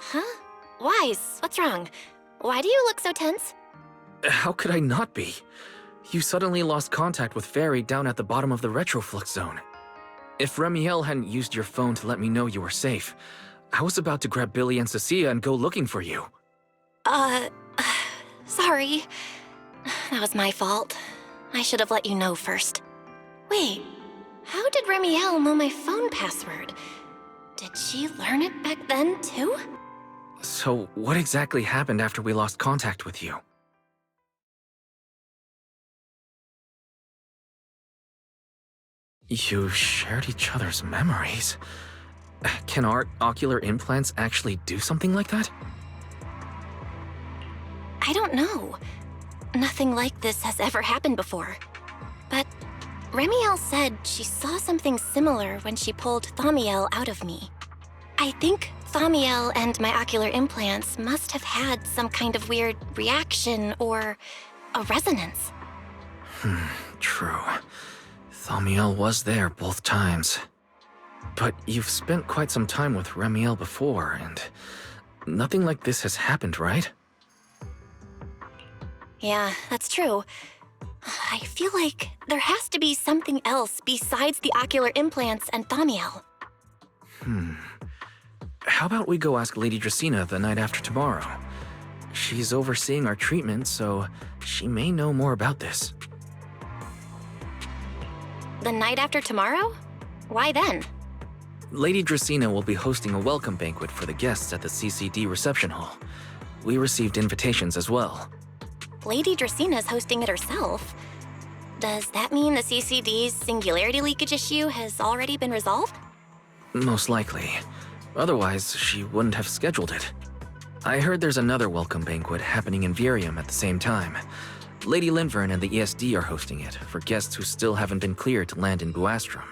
Huh? Wise, what's wrong? Why do you look so tense? How could I not be? You suddenly lost contact with Fairy down at the bottom of the retroflux zone. If Remiel hadn't used your phone to let me know you were safe, I was about to grab Billy and Cecilia and go looking for you. Sorry. That was my fault. I should have let you know first. Wait, how did Remiel know my phone password? Did she learn it back then, too? So, what exactly happened after we lost contact with you? You shared each other's memories. Can our ocular implants actually do something like that? I don't know. Nothing like this has ever happened before. But Remiel said she saw something similar when she pulled Thaumiel out of me. I think Thaumiel and my ocular implants must have had some kind of weird reaction or a resonance. True. Thaumiel was there both times. But you've spent quite some time with Remiel before, and nothing like this has happened, right? Yeah, that's true. I feel like there has to be something else besides the ocular implants and Thaumiel. How about we go ask Lady Dracena the night after tomorrow? She's overseeing our treatment, so she may know more about this. The night after tomorrow? Why then? Lady Dracena will be hosting a welcome banquet for the guests at the CCD reception hall. We received invitations as well. Lady Dracena's hosting it herself. Does that mean the CCD's singularity leakage issue has already been resolved? Most likely. Otherwise, she wouldn't have scheduled it. I heard there's another welcome banquet happening in Virium at the same time. Lady Linvern and the ESD are hosting it for guests who still haven't been cleared to land in Buastrom.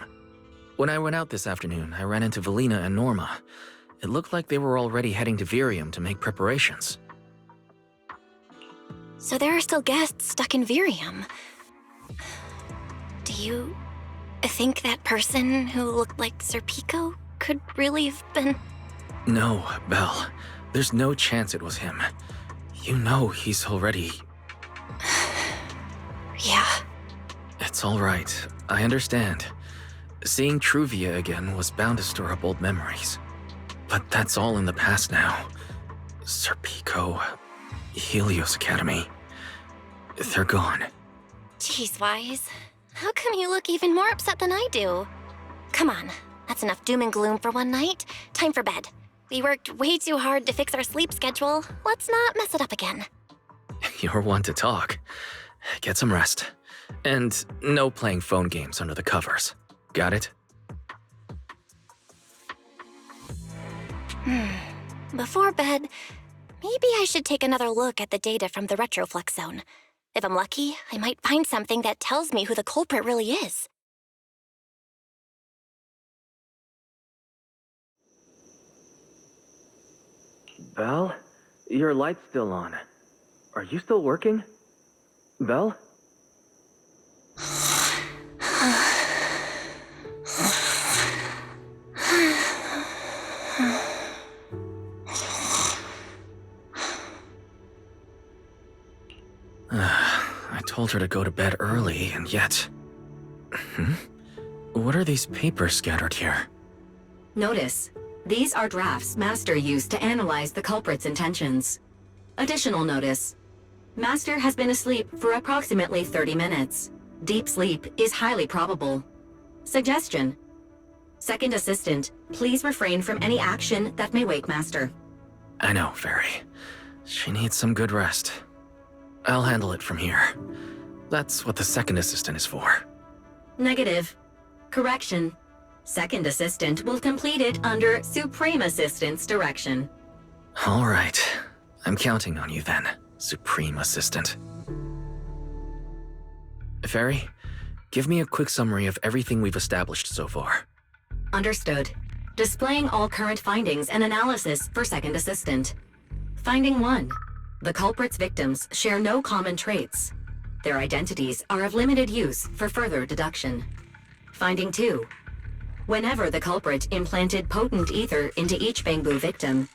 When I went out this afternoon, I ran into Valina and Norma. It looked like they were already heading to Virium to make preparations. So there are still guests stuck in Virium. Do you think that person who looked like Sir Pico could really have been... No, Belle. There's no chance it was him. You know he's already... Yeah. It's all right. I understand. Seeing Truvia again was bound to stir up old memories. But that's all in the past now. Sir Pico, Helios Academy, they're gone. Jeez, Wise. How come you look even more upset than I do? Come on, that's enough doom and gloom for one night. Time for bed. We worked way too hard to fix our sleep schedule. Let's not mess it up again. You're one to talk. Get some rest. And no playing phone games under the covers. Got it? Before bed, maybe I should take another look at the data from the retroflux zone. If I'm lucky, I might find something that tells me who the culprit really is. Belle? Your light's still on. Are you still working? Belle? I told her to go to bed early, and yet... What are these papers scattered here? Notice, these are drafts Master used to analyze the culprit's intentions. Additional notice. Master has been asleep for approximately 30 minutes. Deep sleep is highly probable. Suggestion. Second Assistant, please refrain from any action that may wake Master. I know, Fairy. She needs some good rest. I'll handle it from here. That's what the Second Assistant is for. Negative. Correction. Second Assistant will complete it under Supreme Assistant's direction. All right. I'm counting on you then, Supreme Assistant. Fairy, give me a quick summary of everything we've established so far. Understood. Displaying all current findings and analysis for Second Assistant. Finding 1. The culprit's victims share no common traits. Their identities are of limited use for further deduction. Finding 2. Whenever the culprit implanted potent ether into each Bangbu victim,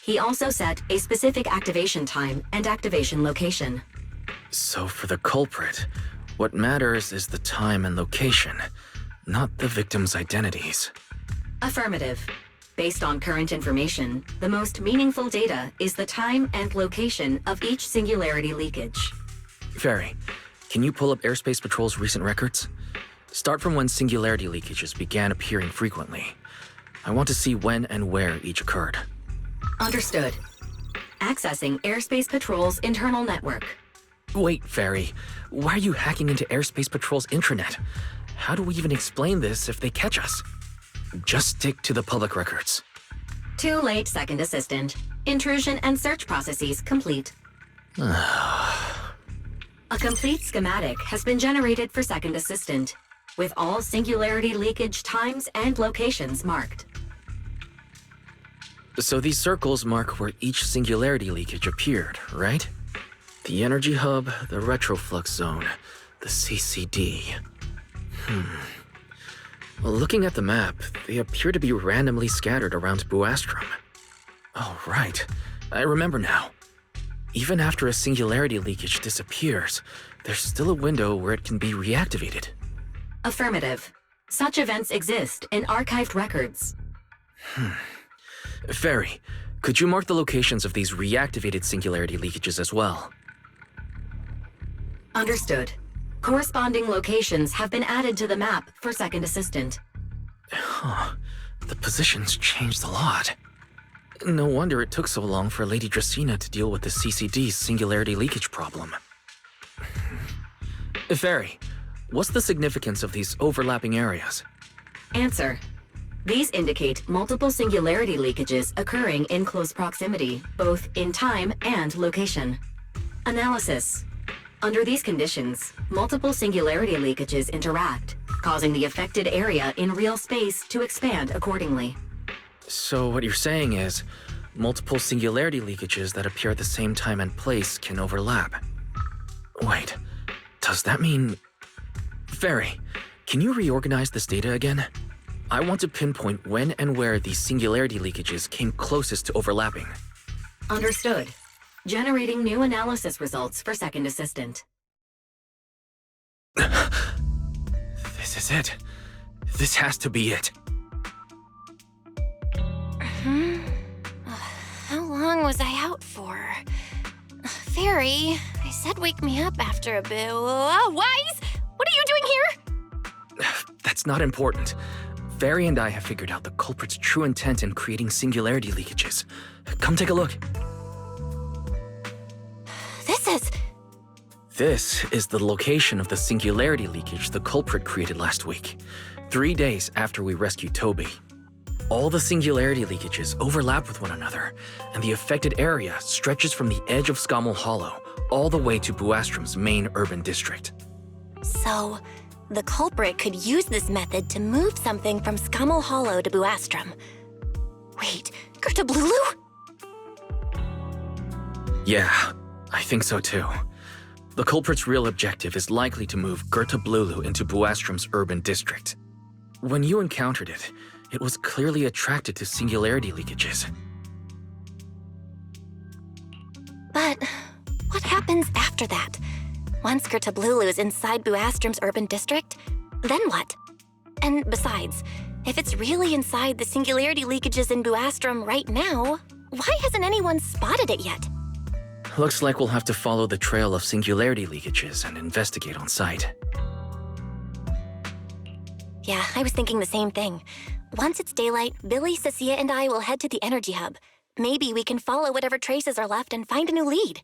He also set a specific activation time and activation location. So for the culprit, what matters is the time and location, not the victims' identities. Affirmative. Based on current information, the most meaningful data is the time and location of each singularity leakage. Fairy, can you pull up Airspace Patrol's recent records? Start from when singularity leakages began appearing frequently. I want to see when and where each occurred. Understood. Accessing Airspace Patrol's internal network. Wait, Fairy, why are you hacking into Airspace Patrol's intranet? How do we even explain this if they catch us? Just stick to the public records. Too late, Second Assistant. Intrusion and search processes complete. A complete schematic has been generated for Second Assistant, with all singularity leakage times and locations marked. So these circles mark where each singularity leakage appeared, right? The energy hub, the retroflux zone, the CCD. Well, looking at the map, they appear to be randomly scattered around Buastrom. Oh, right. I remember now. Even after a singularity leakage disappears, there's still a window where it can be reactivated. Affirmative. Such events exist in archived records. Fairy, could you mark the locations of these reactivated singularity leakages as well? Understood. Corresponding locations have been added to the map for Second Assistant. The positions changed a lot. No wonder it took so long for Lady Dracaena to deal with the CCD's singularity leakage problem. Fairy, what's the significance of these overlapping areas? Answer. These indicate multiple singularity leakages occurring in close proximity, both in time and location. Analysis. Under these conditions, multiple singularity leakages interact, causing the affected area in real space to expand accordingly. So what you're saying is, multiple singularity leakages that appear at the same time and place can overlap. Wait, does that mean... Fairy, can you reorganize this data again? I want to pinpoint when and where these singularity leakages came closest to overlapping. Understood. Generating new analysis results for Second Assistant. This is it. This has to be it. How long was I out for? Fairy, I said wake me up after a bit. Wise? What are you doing here? That's not important. Fairy and I have figured out the culprit's true intent in creating singularity leakages. Come take a look. This is the location of the singularity leakage the culprit created last week, 3 days after we rescued Toby. All the singularity leakages overlap with one another, and the affected area stretches from the edge of Scommel Hollow all the way to Buastrom's main urban district. So, the culprit could use this method to move something from Scommel Hollow to Buastrom. Wait, Gertablulu? Yeah, I think so too. The culprit's real objective is likely to move Gertablulu into Buastrom's urban district. When you encountered it, it was clearly attracted to singularity leakages. But what happens after that? Once Gertablulu is inside Buastrom's urban district, then what? And besides, if it's really inside the singularity leakages in Buastrom right now, why hasn't anyone spotted it yet? Looks like we'll have to follow the trail of singularity leakages and investigate on site. Yeah, I was thinking the same thing. Once it's daylight, Billy, Cecilia, and I will head to the energy hub. Maybe we can follow whatever traces are left and find a new lead.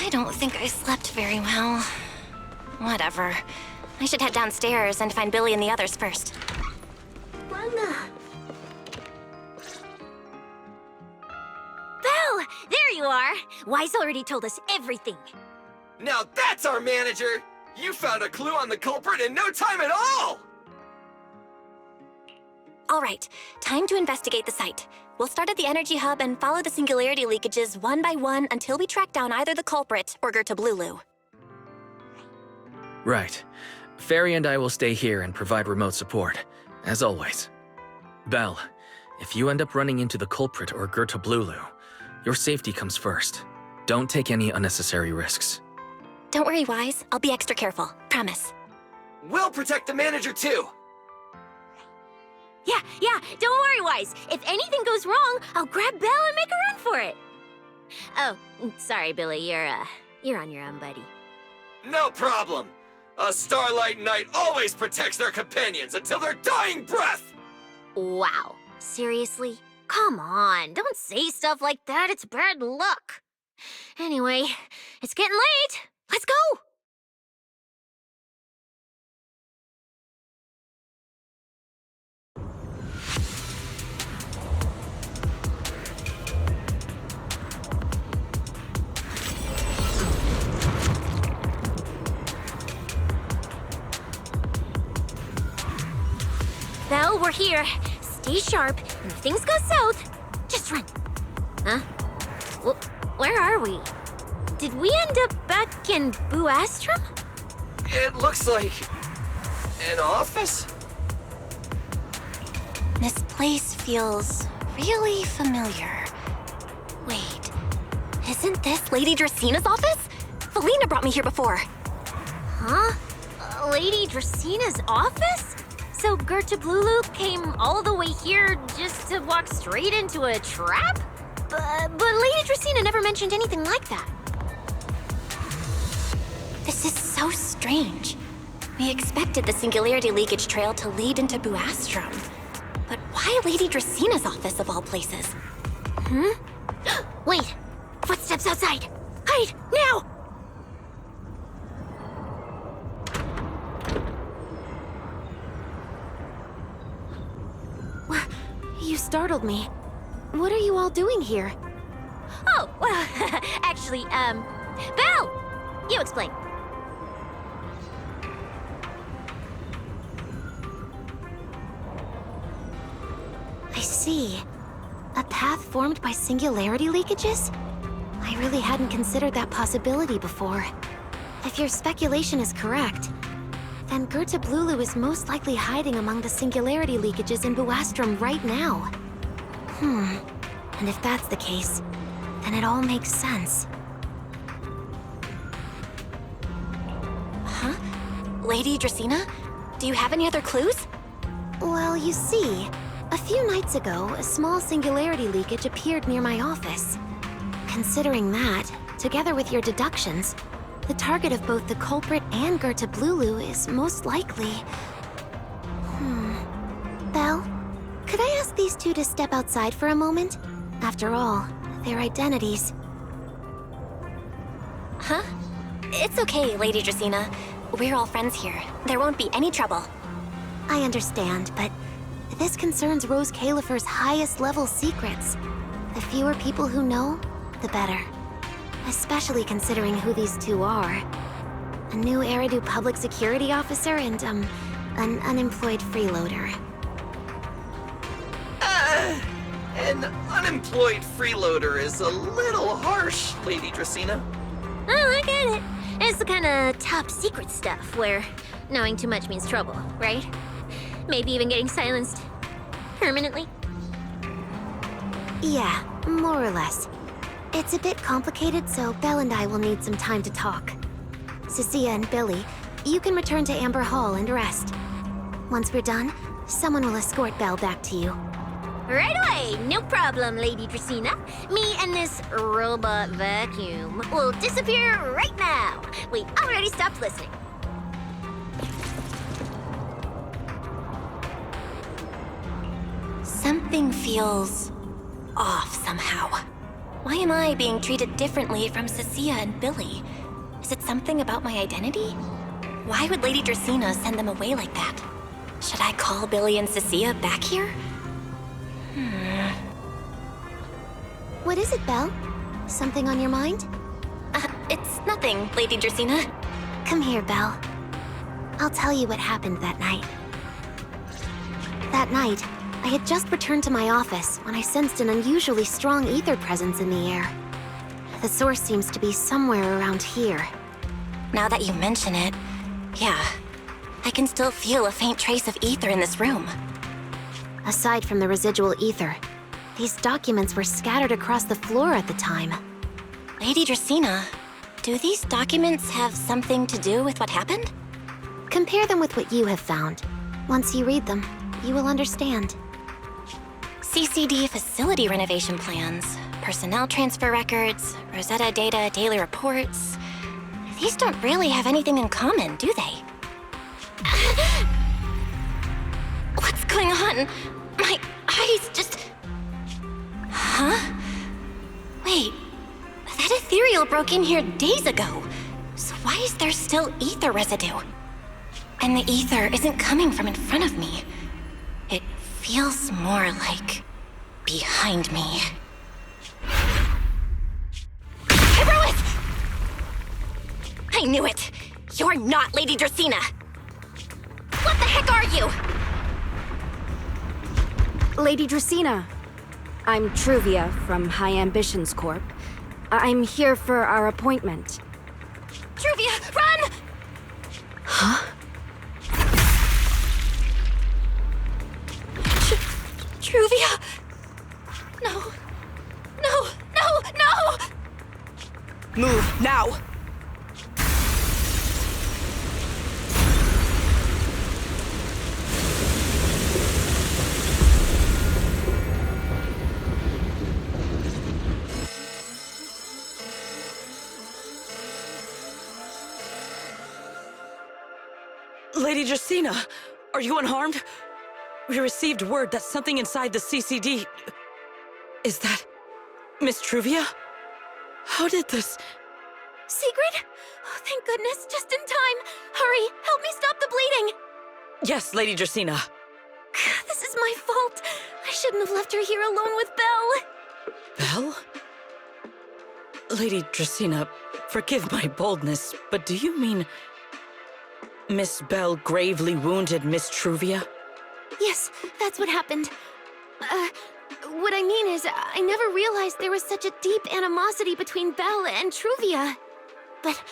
I don't think I slept very well. Whatever. I should head downstairs and find Billy and the others first. Belle! There you are! Wise already told us everything. Now that's our manager! You found a clue on the culprit in no time at all! All right, time to investigate the site. We'll start at the energy hub and follow the singularity leakages one by one until we track down either the culprit or Gertablulu. Right. Fairy and I will stay here and provide remote support, as always. Belle, if you end up running into the culprit or Gerta Blulu, your safety comes first. Don't take any unnecessary risks. Don't worry, Wise. I'll be extra careful. Promise. We'll protect the manager too. Yeah, don't worry, Wise. If anything goes wrong, I'll grab Belle and make a run for it. Oh, sorry, Billy. You're on your own, buddy. No problem. A Starlight Knight always protects their companions until their dying breath. Wow. Seriously? Come on, don't say stuff like that. It's bad luck. Anyway, it's getting late. Let's go! Belle, we're here. Stay sharp, and if things go south, just run. Huh? Where are we? Did we end up back in Buastrum? It looks like an office. This place feels really familiar. Wait, isn't this Lady Dracina's office? Felina brought me here before. Huh? Lady Dracina's office? So Gerta Blulu came all the way here just to walk straight into a trap? But Lady Dracina never mentioned anything like that. This is so strange. We expected the Singularity Leakage Trail to lead into Buastrum. But why Lady Dracina's office of all places? Wait! Footsteps outside! Hide! Now! You startled me. What are you all doing here? Oh, well, actually, Belle! You explain. I see. A path formed by singularity leakages? I really hadn't considered that possibility before. If your speculation is correct, then Gerta Blulu is most likely hiding among the singularity leakages in Buastrum right now. And if that's the case, then it all makes sense. Huh? Lady Dracina? Do you have any other clues? Well, you see, a few nights ago, a small singularity leakage appeared near my office. Considering that, together with your deductions, the target of both the culprit and Gerta Blulu is most likely... Belle, could I ask these two to step outside for a moment? After all, their identities... Huh? It's okay, Lady Dracina. We're all friends here. There won't be any trouble. I understand, but this concerns Rose Califer's highest level secrets. The fewer people who know, the better. Especially considering who these two are. A new Eridu public security officer and, an unemployed freeloader. An unemployed freeloader is a little harsh, Lady Dracina. Oh, I get it. It's the kind of top secret stuff where knowing too much means trouble, right? Maybe even getting silenced permanently. Yeah, more or less. It's a bit complicated, so Belle and I will need some time to talk. Cecilia and Billy, you can return to Amber Hall and rest. Once we're done, someone will escort Belle back to you. Right away, no problem, Lady Dracina. Me and this robot vacuum will disappear right now. Wait, I already stopped listening. Something feels off somehow. Why am I being treated differently from Cecilia and Billy? Is it something about my identity? Why would Lady Dracina send them away like that? Should I call Billy and Cecilia back here? What is it, Belle? Something on your mind? It's nothing, Lady Dracina. Come here, Belle. I'll tell you what happened that night. That night, I had just returned to my office when I sensed an unusually strong ether presence in the air. The source seems to be somewhere around here. Now that you mention it, Yeah. I can still feel a faint trace of ether in this room. Aside from the residual ether, these documents were scattered across the floor at the time. Lady Dracaena, do these documents have something to do with what happened? Compare them with what you have found. Once you read them, you will understand. CCD facility renovation plans, personnel transfer records, Rosetta data, daily reports. These don't really have anything in common, do they? What's going on? My eyes just... Huh? Wait, that ethereal broke in here days ago. So why is there still ether residue? And the ether isn't coming from in front of me. It feels more like behind me. Herois! I knew it! You're not Lady Dracaena! What the heck are you? Lady Dracaena. I'm Truvia from High Ambitions Corp. I'm here for our appointment. Truvia, run! Huh? Truvia! No. No, no, no! Move, now! Lady Dracaena, are you unharmed? We received word that something inside the CCD... Is that... Miss Truvia? How did this... Sigrid? Oh, thank goodness, just in time. Hurry, help me stop the bleeding. Yes, Lady Dracaena. This is my fault. I shouldn't have left her here alone with Belle. Belle? Lady Dracaena, forgive my boldness, but do you mean... Miss Belle gravely wounded Miss Truvia? Yes, that's what happened. What I mean is, I never realized there was such a deep animosity between Belle and Truvia. But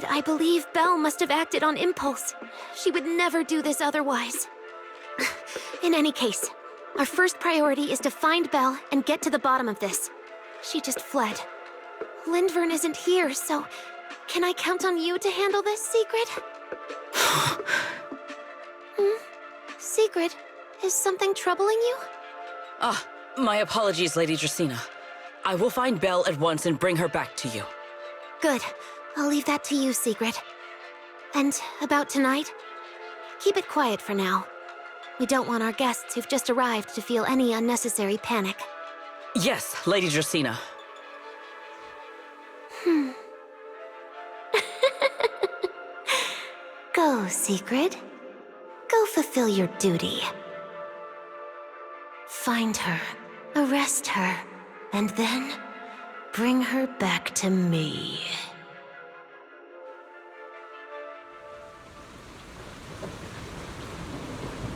I believe Belle must have acted on impulse. She would never do this otherwise. In any case, our first priority is to find Belle and get to the bottom of this. She just fled. Lindvern isn't here, so can I count on you to handle this, Sigrid? Sigrid, is something troubling you? Ah, my apologies, Lady Dracaena. I will find Belle at once and bring her back to you. Good. I'll leave that to you, Sigrid. And about tonight? Keep it quiet for now. We don't want our guests who've just arrived to feel any unnecessary panic. Yes, Lady Dracaena. Go, Sigrid. Go fulfill your duty. Find her, arrest her, and then bring her back to me.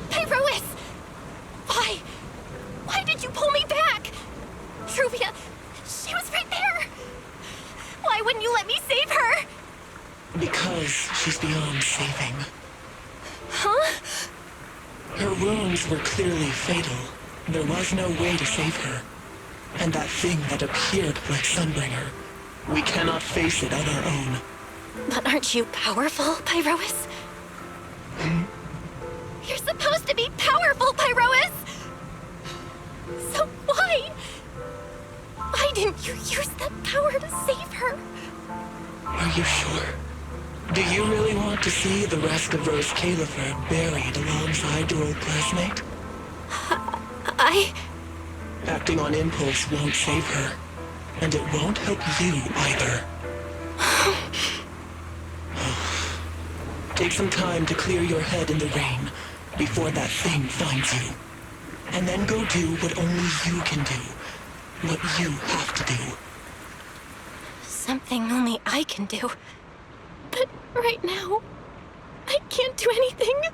Pyrois! Why? Why did you pull me back? Truvia, she was right there! Why wouldn't you let me save her? Because she's beyond saving. Huh? Her wounds were clearly fatal. There was no way to save her. And that thing that appeared like Sunbringer, we cannot face it on our own. But aren't you powerful, Pyrois? You're supposed to be powerful, Pyrois! So why? Why didn't you use that power to save her? Are you sure? Do you really want to see the rest of Rose Califer buried alongside your old classmate? Acting on impulse won't save her. And it won't help you either. Take some time to clear your head in the rain before that thing finds you. And then go do what only you can do. What you have to do. Something only I can do. But right now, I can't do anything.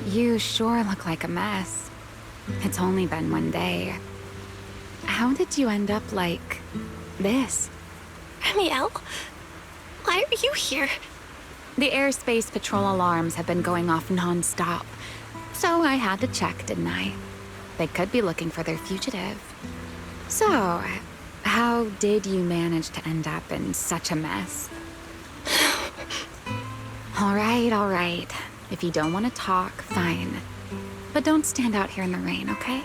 You sure look like a mess. It's only been one day. How did you end up like this? Remiel, why are you here? The airspace patrol alarms have been going off non-stop, so I had to check, didn't I? They could be looking for their fugitive. So, how did you manage to end up in such a mess? All right. If you don't want to talk, fine. But don't stand out here in the rain, okay?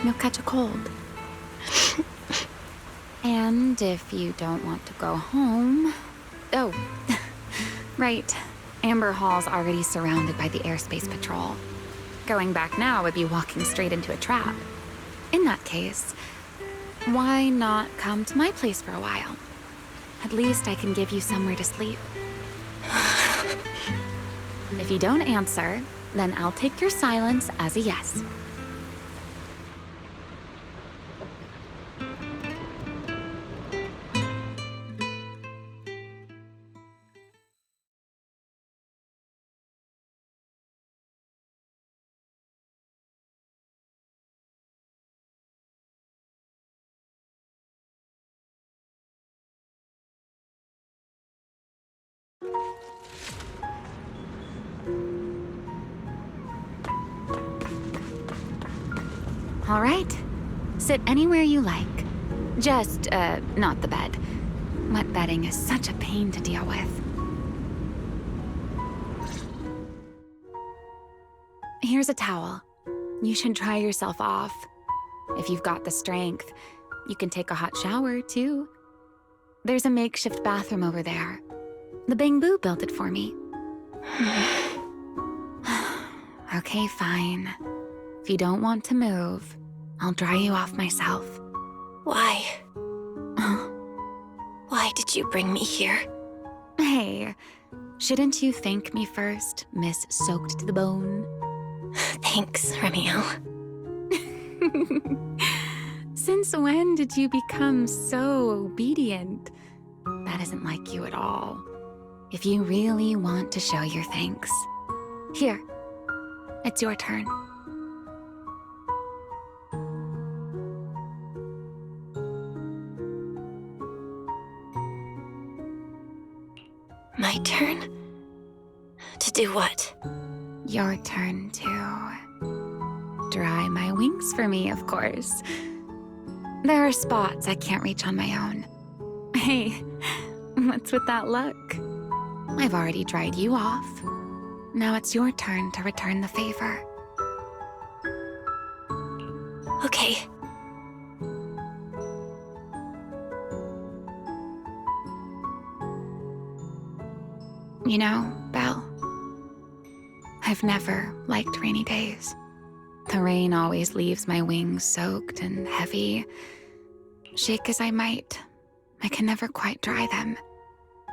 You'll catch a cold. And if you don't want to go home... Oh, right. Amber Hall's already surrounded by the airspace patrol. Going back now would be walking straight into a trap. In that case, why not come to my place for a while? At least I can give you somewhere to sleep. If you don't answer, then I'll take your silence as a yes. All right. Sit anywhere you like. Just, not the bed. Wet bedding is such a pain to deal with. Here's a towel. You should dry yourself off. If you've got the strength, you can take a hot shower, too. There's a makeshift bathroom over there. The Bang-Boo built it for me. Okay, fine. If you don't want to move, I'll dry you off myself. Why? Why did you bring me here? Hey, shouldn't you thank me first, Miss Soaked to the Bone? Thanks, Remiel. Since when did you become so obedient? That isn't like you at all. If you really want to show your thanks, here, it's your turn. My turn? To do what? Your turn to dry my wings for me, of course. There are spots I can't reach on my own. Hey, what's with that look? I've already dried you off. Now it's your turn to return the favor. Okay. You know, Belle, I've never liked rainy days. The rain always leaves my wings soaked and heavy. Shake as I might, I can never quite dry them.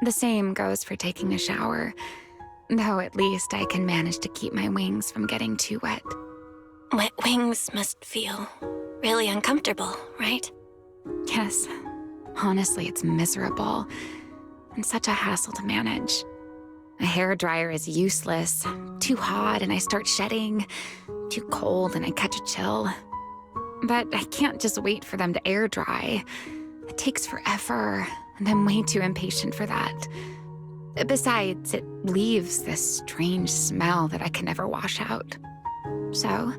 The same goes for taking a shower, though at least I can manage to keep my wings from getting too wet. Wet wings must feel really uncomfortable, right? Yes, honestly, it's miserable and such a hassle to manage. A hairdryer is useless. Too hot and I start shedding. Too cold and I catch a chill. But I can't just wait for them to air dry. It takes forever, and I'm way too impatient for that. Besides, it leaves this strange smell that I can never wash out. So,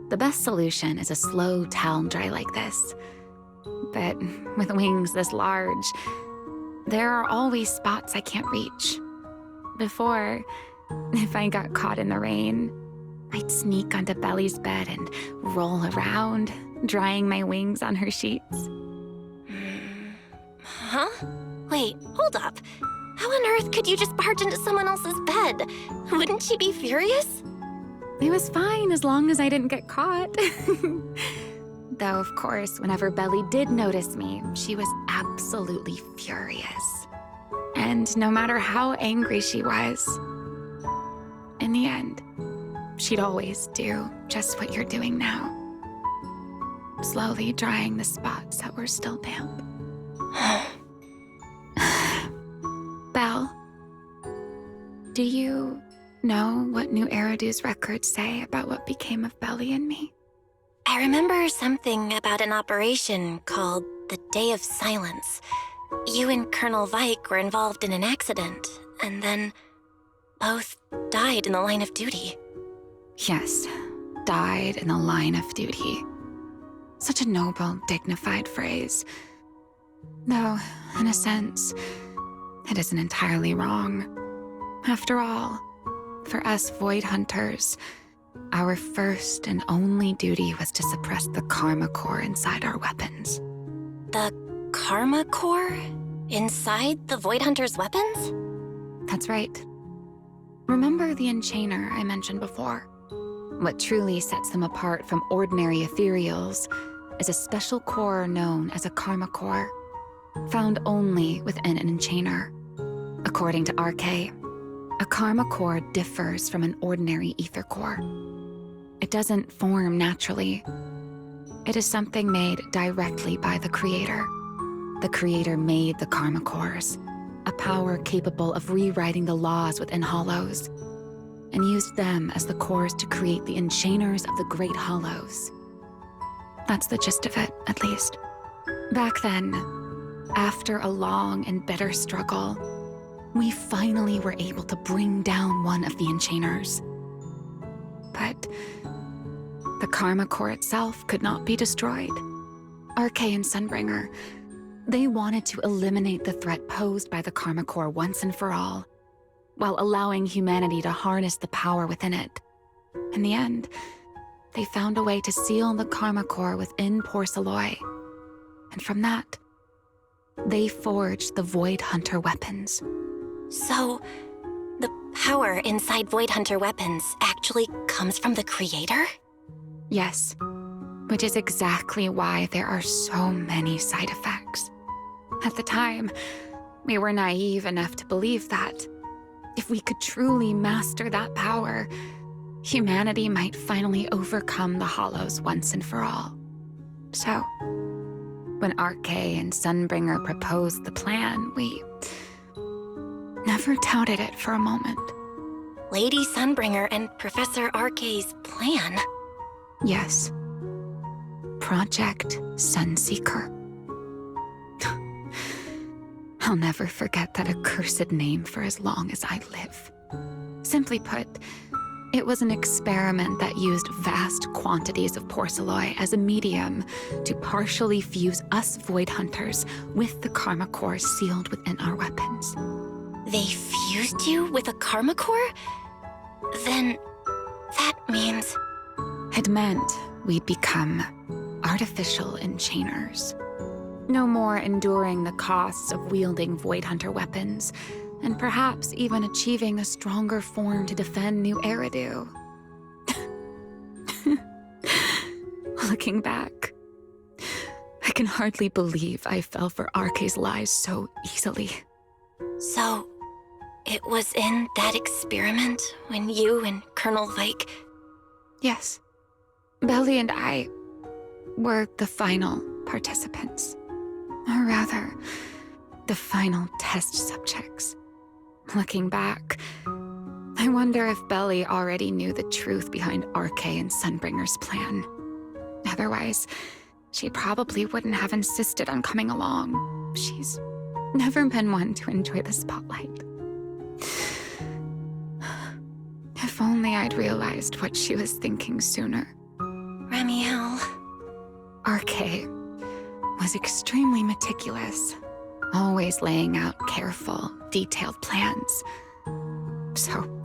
the best solution is a slow towel dry like this. But with wings this large, there are always spots I can't reach. Before, if I got caught in the rain, I'd sneak onto Belly's bed and roll around, drying my wings on her sheets. Huh? Wait, hold up. How on earth could you just barge into someone else's bed? Wouldn't she be furious? It was fine as long as I didn't get caught. Though, of course, whenever Belly did notice me, she was absolutely furious. And no matter how angry she was, in the end, she'd always do just what you're doing now. Slowly drying the spots that were still damp. Belle, do you know what New Eridu's records say about what became of Belly and me? I remember something about an operation called the Day of Silence. You and Colonel Vike were involved in an accident, and then both died in the line of duty. Yes, died in the line of duty. Such a noble, dignified phrase. Though, in a sense, it isn't entirely wrong. After all, for us Void Hunters, our first and only duty was to suppress the Karma Core inside our weapons. The Karma Core? Inside the Void Hunter's weapons? That's right. Remember the Enchainer I mentioned before? What truly sets them apart from ordinary ethereals is a special core known as a Karma Core, found only within an Enchainer. According to RK, a Karma Core differs from an ordinary ether core. It doesn't form naturally. It is something made directly by the Creator. The Creator made the Karma Cores, a power capable of rewriting the laws within Hollows, and used them as the cores to create the Enchainers of the Great Hollows. That's the gist of it, at least. Back then, after a long and bitter struggle, we finally were able to bring down one of the Enchainers. But the Karma Core itself could not be destroyed. RK and Sunbringer, they wanted to eliminate the threat posed by the Karma Core once and for all, while allowing humanity to harness the power within it. In the end, they found a way to seal the Karma Core within Porceloy. And from that, they forged the Void Hunter weapons. So, the power inside Void Hunter weapons actually comes from the Creator? Yes, which is exactly why there are so many side effects. At the time, we were naive enough to believe that if we could truly master that power, humanity might finally overcome the Hollows once and for all. So, when RK and Sunbringer proposed the plan, we never doubted it for a moment. Lady Sunbringer and Professor RK's plan? Yes. Project Sunseeker. I'll never forget that accursed name for as long as I live. Simply put, it was an experiment that used vast quantities of porceloy as a medium to partially fuse us Void Hunters with the Karma Core sealed within our weapons. They fused you with a Karma Core? Then that means... It meant we'd become artificial enchainers. No more enduring the costs of wielding Void Hunter weapons, and perhaps even achieving a stronger form to defend New Eridu. Looking back, I can hardly believe I fell for RK's lies so easily. So, it was in that experiment when you and Colonel Vike... Yes. Belly and I were the final participants. Or rather, the final test subjects. Looking back, I wonder if Belly already knew the truth behind RK and Sunbringer's plan. Otherwise, she probably wouldn't have insisted on coming along. She's never been one to enjoy the spotlight. If only I'd realized what she was thinking sooner. Ramiel... RK was extremely meticulous, always laying out careful, detailed plans. So,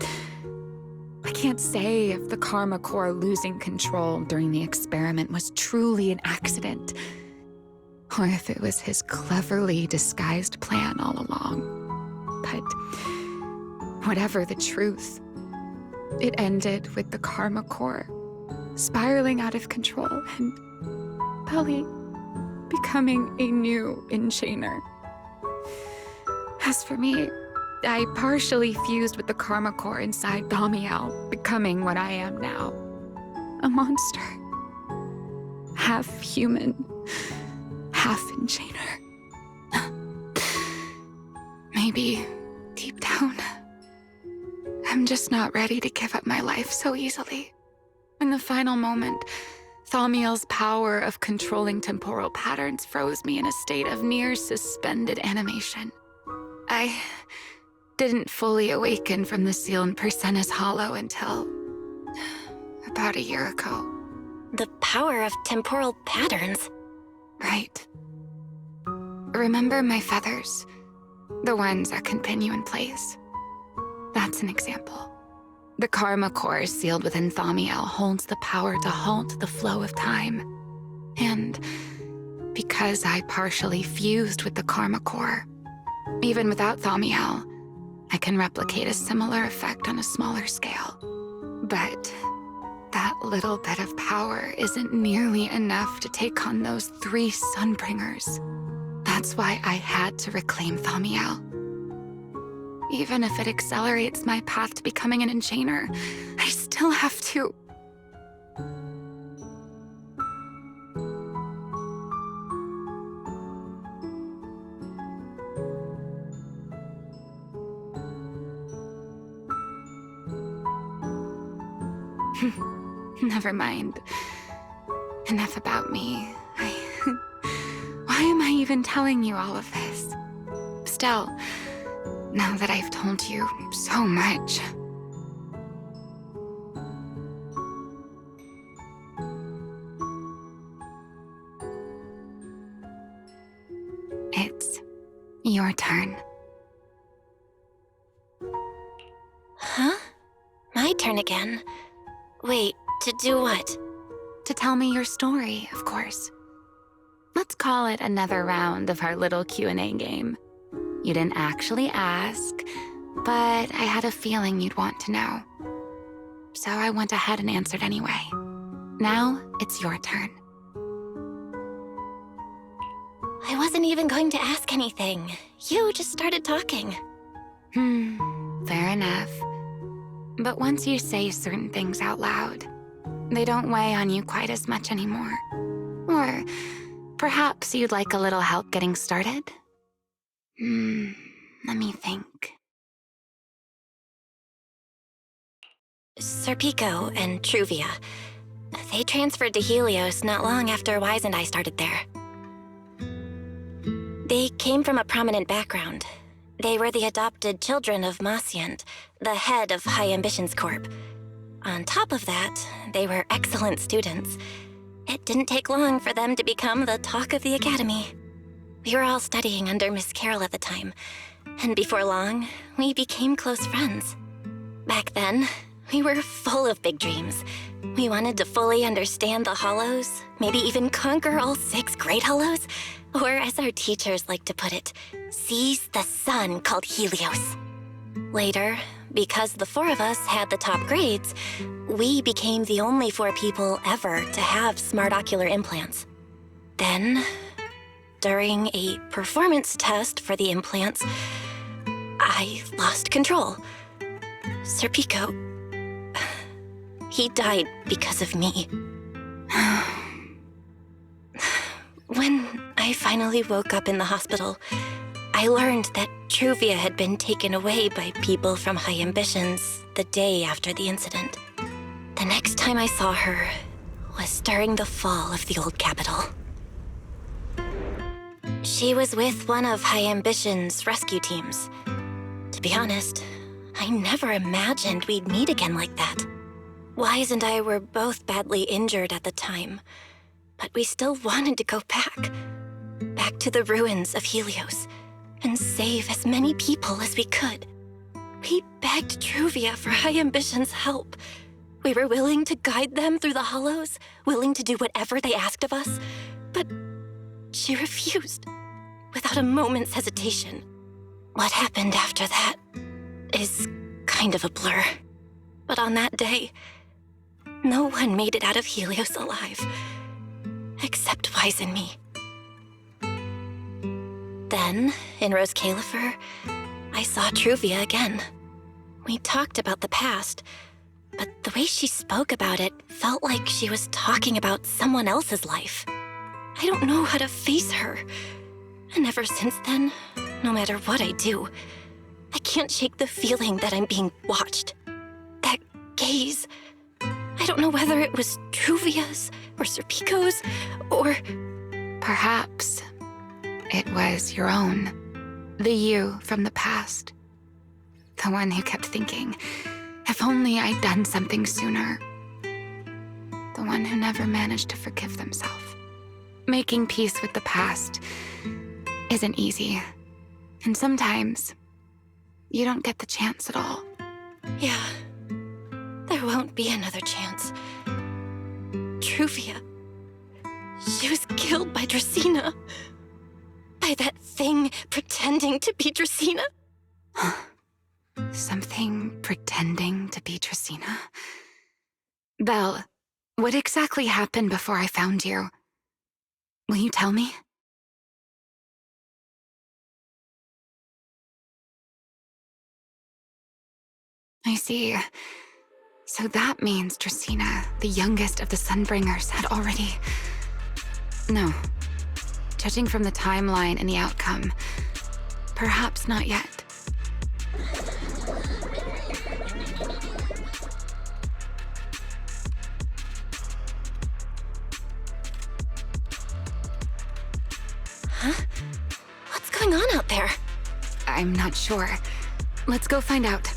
I can't say if the Karma Core losing control during the experiment was truly an accident, or if it was his cleverly disguised plan all along. But whatever the truth, it ended with the Karma Core spiraling out of control and Belly becoming a new Enchainer. As for me, I partially fused with the Karma Core inside Thamiel, becoming what I am now. A monster. Half human, half Enchainer. Maybe, deep down, I'm just not ready to give up my life so easily. In the final moment, Thaumiel's power of controlling temporal patterns froze me in a state of near suspended animation. I didn't fully awaken from the seal in Persena's hollow until about a year ago. The power of temporal patterns. Right. Remember my feathers? The ones that can pin you in place. That's an example. The karma core sealed within Thaumiel holds the power to halt the flow of time. And because I partially fused with the karma core, even without Thaumiel, I can replicate a similar effect on a smaller scale. But that little bit of power isn't nearly enough to take on those 3 Sunbringers. That's why I had to reclaim Thaumiel. Even if it accelerates my path to becoming an enchainer, I still have to... Never mind. Enough about me. Why am I even telling you all of this? Still, now that I've told you so much... It's your turn. Huh? My turn again? Wait, to do what? To tell me your story, of course. Let's call it another round of our little Q&A game. You didn't actually ask, but I had a feeling you'd want to know. So I went ahead and answered anyway. Now, it's your turn. I wasn't even going to ask anything. You just started talking. Fair enough. But once you say certain things out loud, they don't weigh on you quite as much anymore. Or perhaps you'd like a little help getting started? Let me think. Serpico and Truvia. They transferred to Helios not long after Wise and I started there. They came from a prominent background. They were the adopted children of Masyant, the head of High Ambitions Corp. On top of that, they were excellent students. It didn't take long for them to become the talk of the academy. We were all studying under Miss Carroll at the time, and before long, we became close friends. Back then, we were full of big dreams. We wanted to fully understand the Hollows, maybe even conquer all 6 Great Hollows, or as our teachers like to put it, seize the sun called Helios. Later, because the 4 of us had the top grades, we became the only 4 people ever to have smart ocular implants. Then, during a performance test for the implants, I lost control. Serpico, he died because of me. When I finally woke up in the hospital, I learned that Truvia had been taken away by people from High Ambitions the day after the incident. The next time I saw her was during the fall of the old capital. She was with one of High Ambitions' rescue teams. To be honest, I never imagined we'd meet again like that. Wise and I were both badly injured at the time, but we still wanted to go back to the ruins of Helios, and save as many people as we could. We begged Truvia for High Ambitions' help. We were willing to guide them through the Hollows, willing to do whatever they asked of us, but she refused, without a moment's hesitation. What happened after that is kind of a blur. But on that day, no one made it out of Helios alive, except Wise and me. Then, in Rose Califer, I saw Truvia again. We talked about the past, but the way she spoke about it felt like she was talking about someone else's life. I don't know how to face her. And ever since then, no matter what I do, I can't shake the feeling that I'm being watched. That gaze. I don't know whether it was Truvia's or Serpico's, or... Perhaps it was your own. The you from the past. The one who kept thinking, if only I'd done something sooner. The one who never managed to forgive themselves. Making peace with the past isn't easy. And sometimes, you don't get the chance at all. Yeah. There won't be another chance. Truvia. She was killed by Dracena. By that thing pretending to be Dracena. Something pretending to be Dracena? Belle, what exactly happened before I found you? Will you tell me? I see. So that means Dracena, the youngest of the Sunbringers, had already... No. Judging from the timeline and the outcome, perhaps not yet. Huh? What's going on out there? I'm not sure. Let's go find out.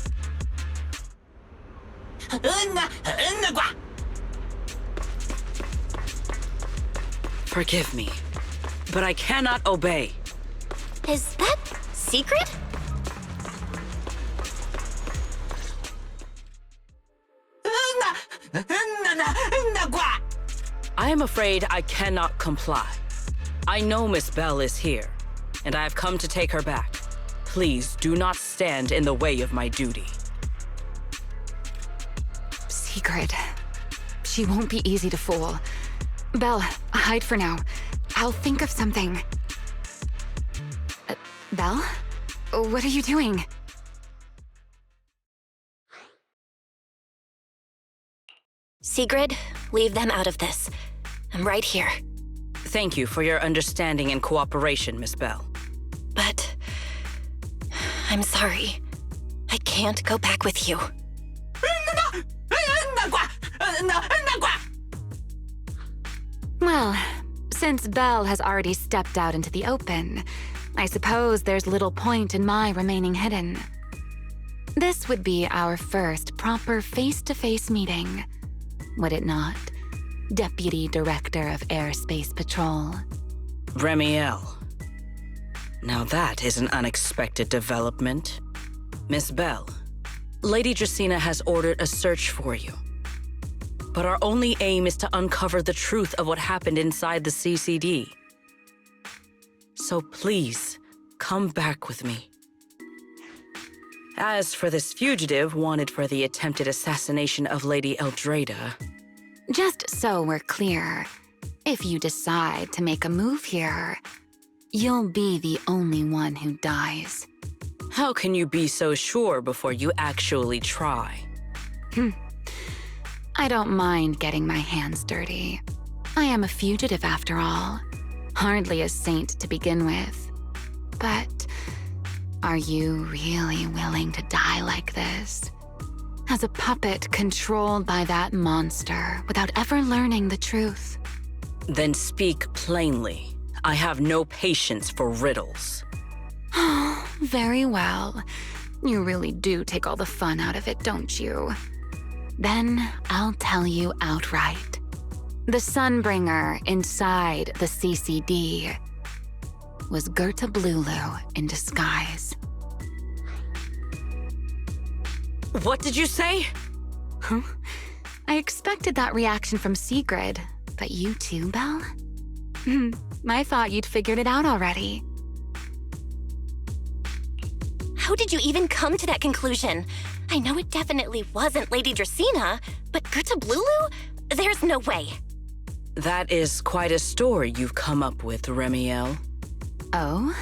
Forgive me, but I cannot obey. Is that secret? I am afraid I cannot comply. I know Miss Belle is here, and I have come to take her back. Please do not stand in the way of my duty. Secret. She won't be easy to fool. Belle, hide for now. I'll think of something. Belle? What are you doing? Sigrid, leave them out of this. I'm right here. Thank you for your understanding and cooperation, Miss Belle. But... I'm sorry. I can't go back with you. Well, since Belle has already stepped out into the open, I suppose there's little point in my remaining hidden. This would be our first proper face-to-face meeting, would it not, Deputy Director of Airspace Patrol? Remiel. Now that is an unexpected development. Miss Belle, Lady Dracena has ordered a search for you. But our only aim is to uncover the truth of what happened inside the CCD. So please, come back with me. As for this fugitive wanted for the attempted assassination of Lady Eldrada... Just so we're clear, if you decide to make a move here, you'll be the only one who dies. How can you be so sure before you actually try? I don't mind getting my hands dirty. I am a fugitive after all. Hardly a saint to begin with. But are you really willing to die like this? As a puppet controlled by that monster without ever learning the truth? Then speak plainly. I have no patience for riddles. Very well. You really do take all the fun out of it, don't you? Then I'll tell you outright. The Sunbringer inside the CCD was Gerta Blulu in disguise. What did you say? Huh? I expected that reaction from Sigrid, but you too, Belle? I thought you'd figured it out already. How did you even come to that conclusion? I know it definitely wasn't Lady Dracena, but Gerta Blulu? There's no way. That is quite a story you've come up with, Remiel. Oh?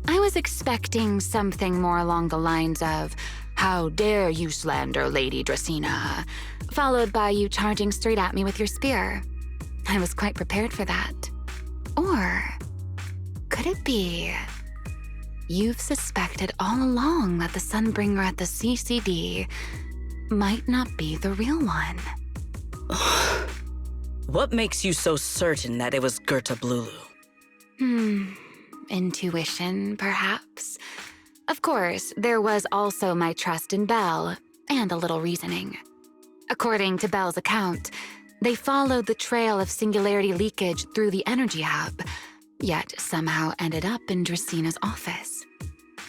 I was expecting something more along the lines of, "How dare you slander Lady Dracena?" followed by you charging straight at me with your spear. I was quite prepared for that. Or could it be you've suspected all along that the Sunbringer at the CCD might not be the real one? What makes you so certain that it was Gerta Blulu? Intuition, perhaps. Of course, there was also my trust in Belle, and a little reasoning. According to Belle's account, they followed the trail of singularity leakage through the energy hub, yet somehow ended up in Dracina's office.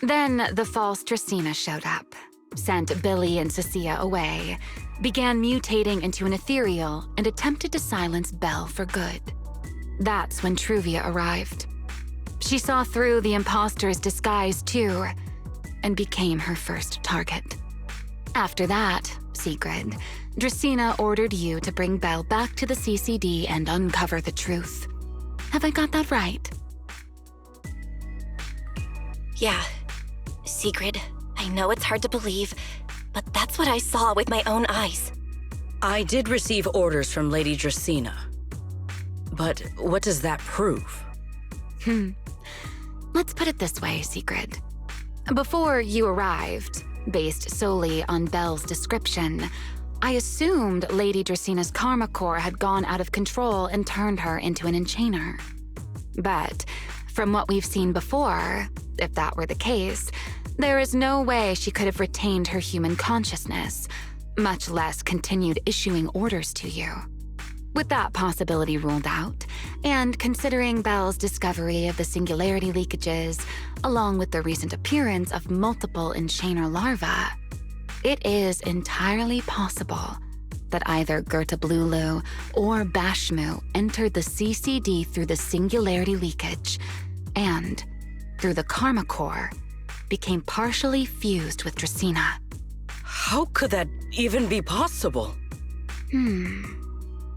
Then the false Dracina showed up, sent Billy and Cecilia away, began mutating into an ethereal, and attempted to silence Belle for good. That's when Truvia arrived. She saw through the imposter's disguise too, and became her first target. After that, Sigrid, Dracina ordered you to bring Belle back to the CCD and uncover the truth. Have I got that right? Yeah. Sigrid, I know it's hard to believe, but that's what I saw with my own eyes. I did receive orders from Lady Dracina. But what does that prove? Let's put it this way, Sigrid. Before you arrived, based solely on Belle's description, I assumed Lady Dracina's karma core had gone out of control and turned her into an enchainer. But from what we've seen before, if that were the case, there is no way she could have retained her human consciousness, much less continued issuing orders to you. With that possibility ruled out, and considering Belle's discovery of the singularity leakages, along with the recent appearance of multiple enchainer larvae, it is entirely possible that either Gerta Blulu or Bashmu entered the CCD through the singularity leakage, and, through the karma core, became partially fused with Dracina. How could that even be possible?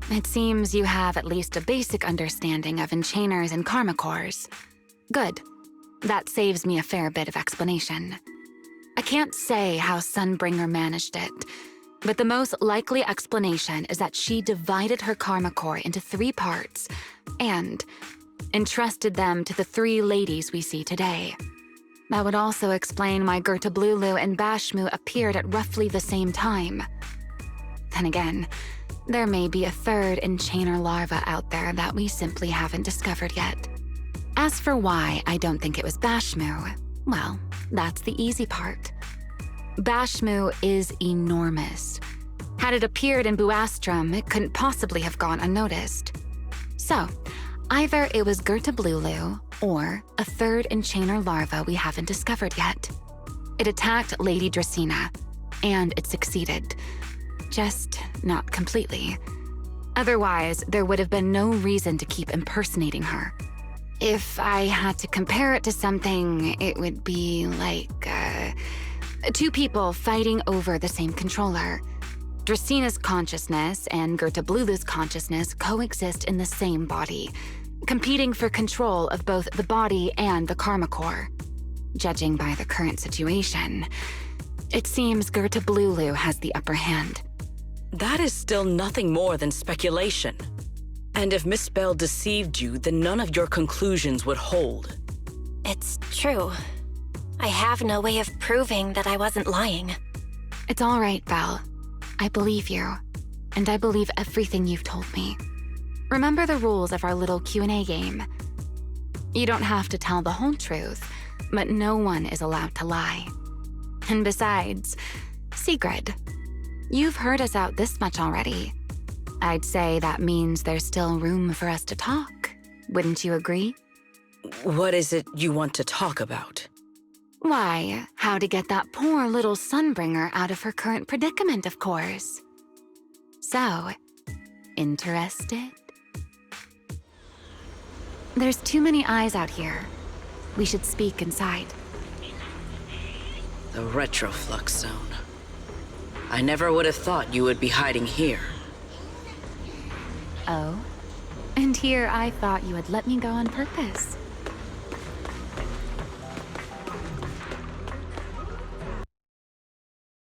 It seems you have at least a basic understanding of enchainers and karma cores. Good. That saves me a fair bit of explanation. I can't say how Sunbringer managed it, but the most likely explanation is that she divided her karma core into 3 parts and entrusted them to the 3 ladies we see today. That would also explain why Gerta Blulu and Bashmu appeared at roughly the same time. Then again, there may be a 3rd enchainer larva out there that we simply haven't discovered yet. As for why I don't think it was Bashmu, well, that's the easy part. Bashmu is enormous. Had it appeared in Buastrum, it couldn't possibly have gone unnoticed. So, either it was Gerta Blulu or a 3rd enchainer larva we haven't discovered yet. It attacked Lady Dracina, and it succeeded. Just not completely. Otherwise, there would have been no reason to keep impersonating her. If I had to compare it to something, it would be like, 2 people fighting over the same controller. Dracina's consciousness and Gerta Blulu's consciousness coexist in the same body, competing for control of both the body and the karma core. Judging by the current situation, it seems Gerta Blulu has the upper hand. That is still nothing more than speculation. And if Miss Belle deceived you, then none of your conclusions would hold. It's true. I have no way of proving that I wasn't lying. It's all right, Belle. I believe you, and I believe everything you've told me. Remember the rules of our little Q&A game. You don't have to tell the whole truth, but no one is allowed to lie. And besides, Sigrid, you've heard us out this much already. I'd say that means there's still room for us to talk. Wouldn't you agree? What is it you want to talk about? Why, how to get that poor little Sunbringer out of her current predicament, of course. So, interested? There's too many eyes out here. We should speak inside. The Retroflux Zone. I never would have thought you would be hiding here. Oh? And here I thought you had let me go on purpose.